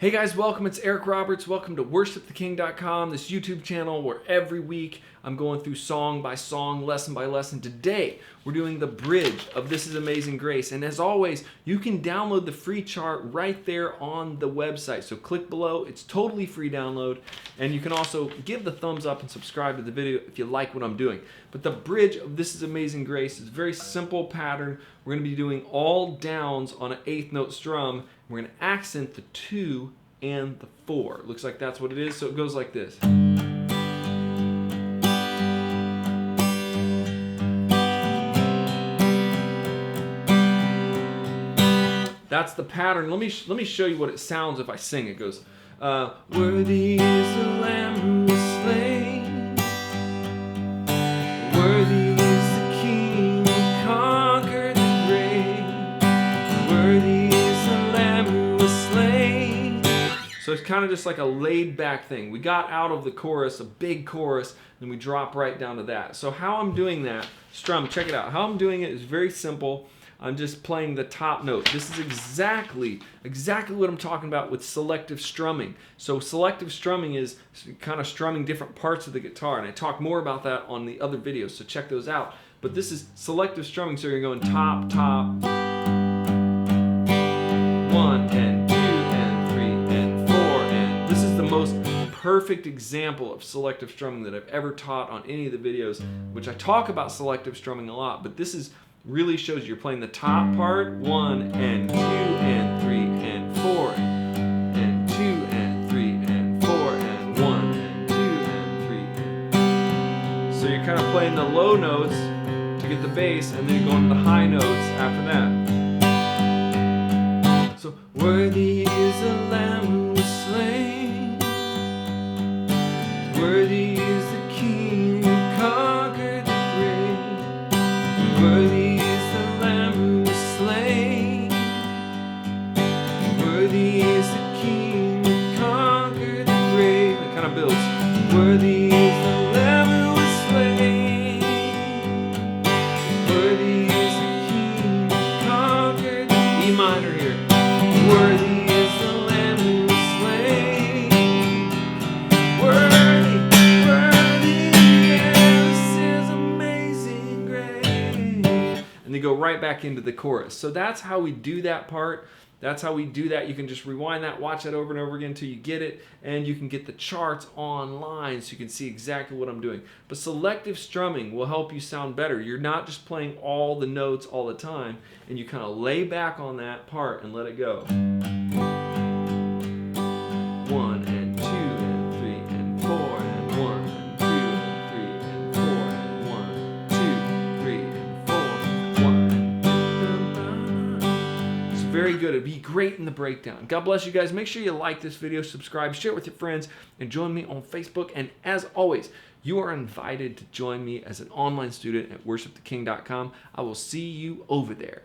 Hey guys, welcome. It's Eric Roberts. Welcome to worshiptheking.com, this YouTube channel where every week I'm going through song by song, lesson by lesson. Today, we're doing the bridge of This Is Amazing Grace. And as always, you can download the free chart right there on the website. So click below. It's totally free download. And you can also give the thumbs up and subscribe to the video if you like what I'm doing. But the bridge of This Is Amazing Grace is a very simple pattern. We're going to be doing all downs on an 8th note strum. We're going to accent the 2 and the 4. Looks like that's what it is, so it goes like this. That's the pattern. Let me show you what it sounds if I sing. It goes, worthy is the Lamb who was slain. Worthy is the King who conquered the grave. Worthy is the Lamb who was slain. So it's kind of just like a laid back thing. We got out of the chorus, a big chorus, then we drop right down to that. So how I'm doing that, strum, check it out. How I'm doing it is very simple. I'm just playing the top note. This is exactly what I'm talking about with selective strumming. So selective strumming is kind of strumming different parts of the guitar, and I talk more about that on the other videos, so check those out. But this is selective strumming, so you're going top, top, 1 and 2 and 3 and 4, and this is the most perfect example of selective strumming that I've ever taught on any of the videos, which I talk about selective strumming a lot, but this is really shows you're playing the top part, 1 and 2 and 3 and 4 and 2 and 3 and 4 and 1 and 2 and 3. So you're kind of playing the low notes to get the bass, and then you're going to the high notes after that. So worthy is the Lamb who was slain. Worthy is the King who conquered the grave. Worthy builds. Worthy is the Lamb who was slain. Worthy is the King who conquered. E minor here. Worthy is the Lamb who was slain. Worthy, this is amazing grace. And they go right back into the chorus. So that's how we do that part. That's how we do that. You can just rewind that, watch that over and over again until you get it, and you can get the charts online so you can see exactly what I'm doing. But selective strumming will help you sound better. You're not just playing all the notes all the time, and you kind of lay back on that part and let it go. 1 and 2 and 3 and 4 and 1 and 2 and 3 and 4 and 1, 2, 3 and 4, 1 and very good. It'd be great in the breakdown. God bless you guys. Make sure you like this video, subscribe, share it with your friends, and join me on Facebook. And as always, you are invited to join me as an online student at worshiptheking.com. I will see you over there.